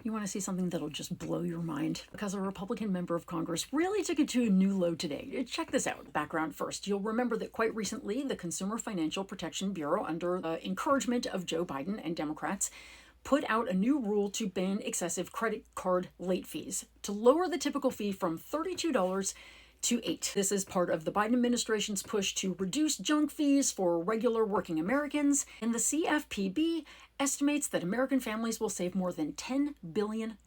You want to see something that'll just blow your mind? Because a Republican member of Congress really took it to a new low today. Check this out. Background first. You'll remember that quite recently, the Consumer Financial Protection Bureau, under the encouragement of Joe Biden and Democrats, put out a new rule to ban excessive credit card late fees, to lower the typical fee from $32 to $8. This is part of the Biden administration's push to reduce junk fees for regular working Americans, and the CFPB estimates that American families will save more than $10 billion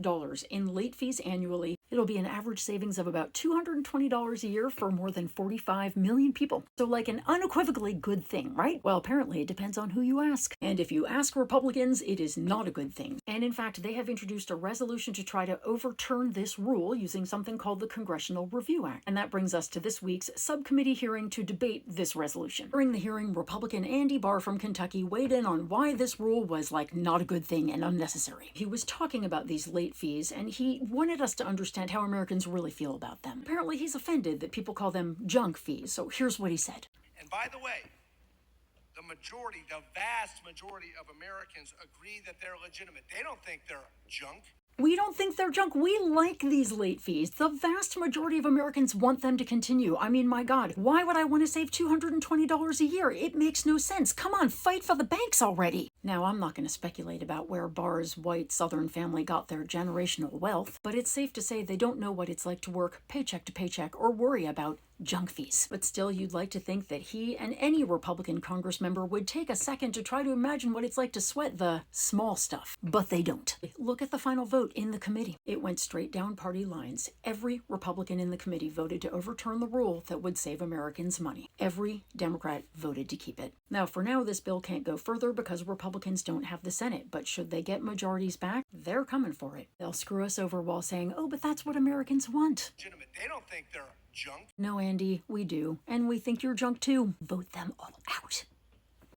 in late fees annually. It'll be an average savings of about $220 a year for more than 45 million people. So like an unequivocally good thing, right? Well, apparently it depends on who you ask. And if you ask Republicans, it is not a good thing. And in fact, they have introduced a resolution to try to overturn this rule using something called the Congressional Review Act. And that brings us to this week's subcommittee hearing to debate this resolution. During the hearing, Republican Andy Barr from Kentucky weighed in on why this rule was like not a good thing and unnecessary. He was talking about these late fees, and he wanted us to understand how Americans really feel about them. Apparently he's offended that people call them junk fees, so here's what he said. And by the way, the vast majority of Americans agree that they're legitimate. They don't think they're junk. We don't think they're junk. We like these late fees. The vast majority of Americans want them to continue. I mean, my God, why would I want to save $220 a year? It makes no sense. Come on, fight for the banks already. Now, I'm not going to speculate about where Barr's white Southern family got their generational wealth, but it's safe to say they don't know what it's like to work paycheck to paycheck or worry about junk fees. But still, you'd like to think that he and any Republican Congress member would take a second to try to imagine what it's like to sweat the small stuff. But they don't. Look at the final vote in the committee. It went straight down party lines. Every Republican in the committee voted to overturn the rule that would save Americans money. Every Democrat voted to keep it. Now, for now, this bill can't go further because Republicans don't have the Senate, but should they get majorities back, they're coming for it. They'll screw us over while saying, oh, but that's what Americans want. They don't think they're junk. No, Andy, we do. And we think you're junk too. Vote them all out.